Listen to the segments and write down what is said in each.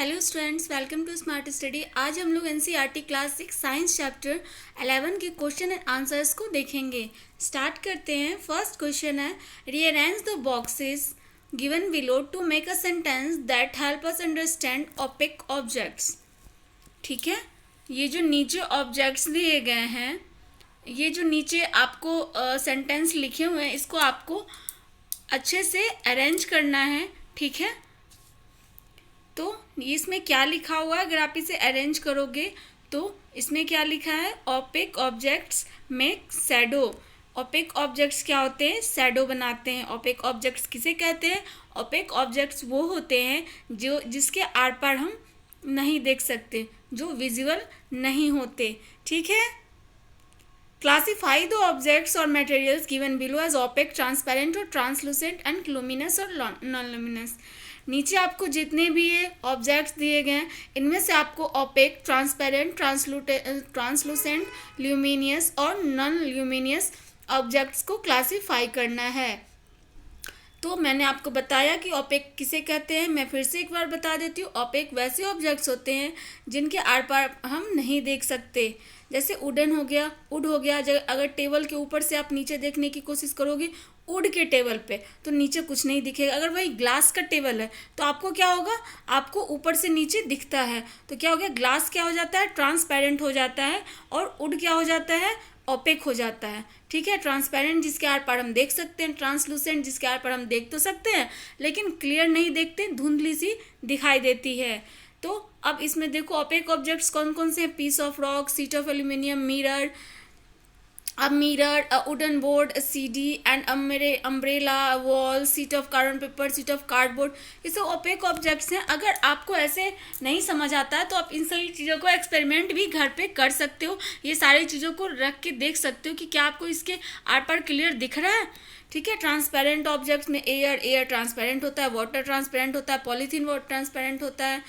Hello students, welcome to smart study. आज हम लोग एनसीईआरटी क्लास 6 साइंस चैप्टर 11 के क्वेश्चन एंड आंसर्स को देखेंगे। स्टार्ट करते हैं। फर्स्ट क्वेश्चन है, rearrange the boxes given below to make a sentence that help us understand opaque objects. ठीक है, ये जो नीचे ऑब्जेक्ट्स दिए गए हैं, ये जो नीचे आपको सेंटेंस लिखे हुए हैं, इसको आपको अच्छे से अरेंज करना है। ठीक है, तो इसमें क्या लिखा हुआ है, अगर आप इसे अरेंज करोगे तो इसमें क्या लिखा है, opaque objects make shadow. Opaque objects क्या होते हैं, शैडो बनाते हैं। ओपेक ऑब्जेक्ट्स किसे कहते हैं, ओपेक ऑब्जेक्ट्स वो होते हैं जो जिसके आर पार हम नहीं देख सकते, जो विजुअल नहीं होते। ठीक है, क्लासीफाई द ऑब्जेक्ट्स और materials given below as opaque, transparent और ट्रांसलूसेंट एंड लुमिनस और नॉन लुमिनस। नीचे आपको जितने भी ये ऑब्जेक्ट्स दिए गए हैं, इनमें से आपको ओपेक, ट्रांसपेरेंट, ट्रांसलूसेंट, ल्यूमिनियस और नॉन ल्यूमिनियस ऑब्जेक्ट्स को क्लासीफाई करना है। तो मैंने आपको बताया कि ओपेक किसे कहते हैं। मैं फिर से एक बार बता देती हूँ। ओपेक वैसे ऑब्जेक्ट्स होते हैं जिनके आर पार हम नहीं देख सकते। जैसे वुडन हो गया, वुड हो गया। अगर टेबल के ऊपर से आप नीचे देखने की कोशिश करोगे वुड के टेबल पे, तो नीचे कुछ नहीं दिखेगा। अगर वही ग्लास का टेबल है तो आपको क्या होगा, आपको ऊपर से नीचे दिखता है। तो क्या हो गया, ग्लास क्या हो जाता है, ट्रांसपेरेंट हो जाता है, और वुड क्या हो जाता है, ओपेक हो जाता है। ठीक है, ट्रांसपेरेंट जिसके आर पार हम देख सकते हैं, ट्रांसलूसेंट जिसके आर पार हम देख तो सकते हैं लेकिन क्लियर नहीं देखते, धुंधली सी दिखाई देती है। तो अब इसमें देखो ओपेक ऑब्जेक्ट्स कौन कौन से हैं, piece of rock, sheet of aluminium, mirror, a mirror, a wooden board, a CD, and umbrella, wall, sheet of carbon paper, sheet of cardboard, ये सब ओपेक ऑब्जेक्ट्स हैं। अगर आपको ऐसे नहीं समझ आता है तो आप इन सभी चीज़ों को एक्सपेरिमेंट भी घर पे कर सकते हो। ये सारी चीज़ों को रख के देख सकते हो कि क्या आपको इसके आर पार क्लियर दिख रहा है। ठीक है, ट्रांसपेरेंट ऑब्जेक्ट्स में एयर ट्रांसपेरेंट होता है, वाटर ट्रांसपेरेंट होता है, पॉलीथीन वाटर ट्रांसपेरेंट होता है,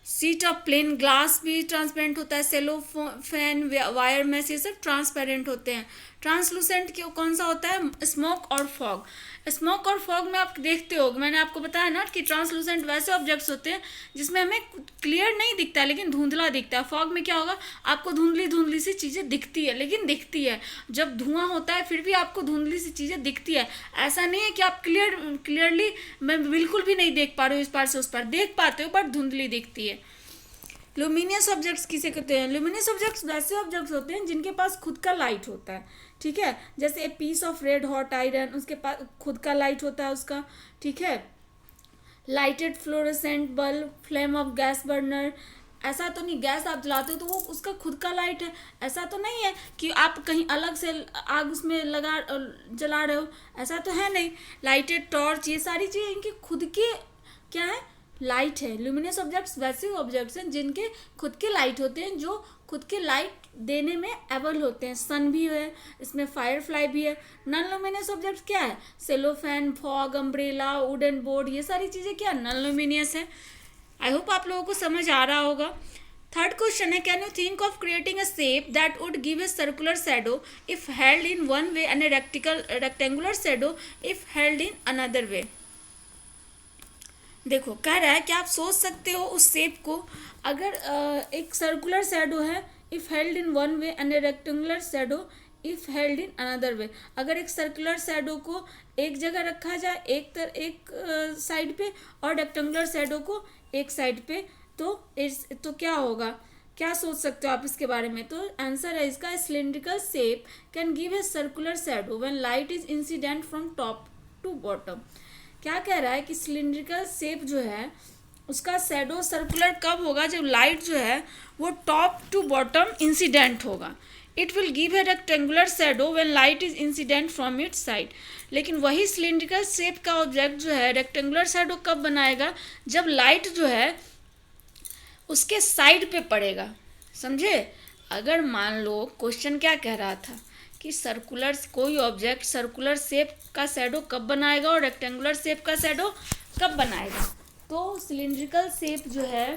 शीट ऑफ प्लेन ग्लास भी ट्रांसपेरेंट होता है, सेलो फैन, वायर मैश, ये सब ट्रांसपेरेंट होते हैं। ट्रांसलूसेंट क्यों कौन सा होता है, स्मोक और फॉग। स्मोक और फॉग में आप देखते हो, मैंने आपको बताया ना कि ट्रांसलूसेंट वैसे ऑब्जेक्ट्स होते हैं जिसमें हमें क्लियर नहीं दिखता है लेकिन धुंधला दिखता है। फॉग में क्या होगा, आपको धुंधली धुंधली सी चीज़ें दिखती है लेकिन दिखती है। जब धुआं होता है फिर भी आपको धुंधली सी चीज़ें दिखती है। ऐसा नहीं है कि आप क्लियरली मैं बिल्कुल भी नहीं देख पा रहे हो, इस पार से उस पार देख पाते हो बट धुंधली दिखती है। लुमिनियस ऑब्जेक्ट्स किसे कहते हैं, लुमिनियस ऑब्जेक्ट्स वैसे ऑब्जेक्ट्स होते हैं जिनके पास खुद का लाइट होता है। ठीक है, जैसे a piece of red hot iron, उसके पास खुद का लाइट होता है उसका। ठीक है, lighted fluorescent bulb, flame of gas burner, ऐसा तो नहीं गैस आप जलाते हो तो वो उसका खुद का लाइट है। ऐसा तो नहीं है कि आप कहीं अलग से आग उसमें जला रहे हो, ऐसा तो है नहीं। लाइटेड टॉर्च, ये सारी चीज़ें इनकी खुद की क्या है, लाइट है। ल्यूमिनस ऑब्जेक्ट्स वैसे ऑब्जेक्ट्स हैं जिनके खुद के लाइट होते हैं, जो खुद के लाइट देने में एबल होते हैं। सन भी है इसमें, फायर फ्लाई भी है। नॉन लुमिनियस ऑब्जेक्ट्स क्या है, सेलोफैन, फॉग, अम्ब्रेला, वुडन बोर्ड, ये सारी चीज़ें क्या नॉन लुमिनियस है। आई होप आप लोगों को समझ आ रहा होगा। थर्ड क्वेश्चन है, can you think of creating a shape that would give a circular shadow if held in one way and A rectangular shadow if held in another way. देखो कह रहा है कि आप सोच सकते हो उस शेप को, अगर एक सर्कुलर शैडो है, if held in one way and A rectangular shadow if held in another way. अगर एक सर्कुलर शैडो को एक जगह रखा जाए एक साइड पे और रेक्टेंगुलर शैडो को एक साइड पे, तो क्या होगा, क्या सोच सकते हो आप इसके बारे में। तो आंसर है इसका, cylindrical shape can give a circular shadow when light is incident from top to bottom. क्या कह रहा है कि सिलिंड्रिकल शेप जो है उसका शैडो सर्कुलर कब होगा, जब लाइट जो है वो टॉप टू बॉटम इंसिडेंट होगा। It will give a rectangular shadow when light is incident from its side. लेकिन वही सिलिंड्रिकल शेप का ऑब्जेक्ट जो है रेक्टेंगुलर शैडो कब बनाएगा, जब लाइट जो है उसके साइड पे पड़ेगा। समझे, अगर मान लो क्वेश्चन क्या कह रहा था कि कोई ऑब्जेक्ट सर्कुलर शेप का शैडो कब बनाएगा और रेक्टेंगुलर शेप का शैडो कब बनाएगा, तो सिलिंड्रिकल शेप जो है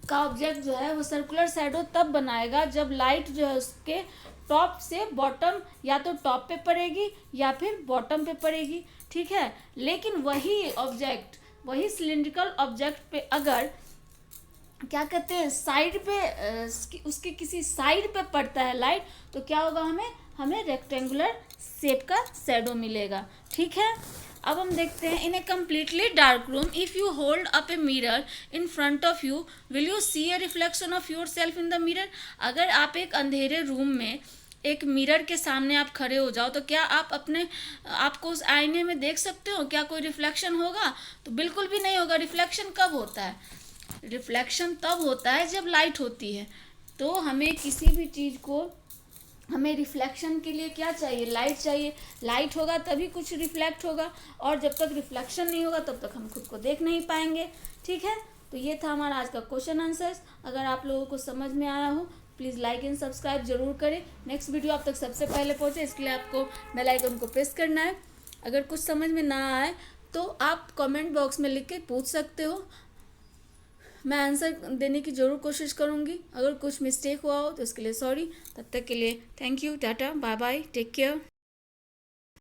का ऑब्जेक्ट जो है वो सर्कुलर शैडो तब बनाएगा जब लाइट जो है उसके टॉप से बॉटम, या तो टॉप पे पड़ेगी या फिर बॉटम पे पड़ेगी। ठीक है, लेकिन वही ऑब्जेक्ट वही सिलिंड्रिकल ऑब्जेक्ट पे अगर क्या कहते हैं साइड पे उसके किसी साइड पे पड़ता है लाइट, तो क्या होगा, हमें रेक्टेंगुलर शेप का शैडो मिलेगा। ठीक है, अब हम देखते हैं in a completely dark room if you hold up a mirror in front of you will you see a reflection of yourself in the mirror. अगर आप एक अंधेरे रूम में एक मिरर के सामने आप खड़े हो जाओ तो क्या आप आपको उस आईने में देख सकते हो? क्या कोई रिफ्लेक्शन होगा? तो बिल्कुल भी नहीं होगा। रिफ्लेक्शन कब होता है? रिफ्लेक्शन तब होता है जब लाइट होती है। तो हमें किसी भी चीज़ को, हमें रिफ्लेक्शन के लिए क्या चाहिए? लाइट चाहिए। लाइट होगा तभी कुछ रिफ्लेक्ट होगा, और जब तक रिफ्लेक्शन नहीं होगा तब तक हम खुद को देख नहीं पाएंगे। ठीक है, तो ये था हमारा आज का क्वेश्चन आंसर्स। अगर आप लोगों को समझ में आया हो प्लीज़ लाइक एंड सब्सक्राइब जरूर करें। नेक्स्ट वीडियो आप तक सबसे पहले पहुंचे इसके लिए आपको बेल आइकन को प्रेस करना है। अगर कुछ समझ में ना आए तो आप कमेंट बॉक्स में लिख के पूछ सकते हो, मैं आंसर देने की ज़रूर कोशिश करूँगी। अगर कुछ मिस्टेक हुआ हो तो उसके लिए सॉरी। तब तक के लिए thank you, ta-ta, bye bye, take care.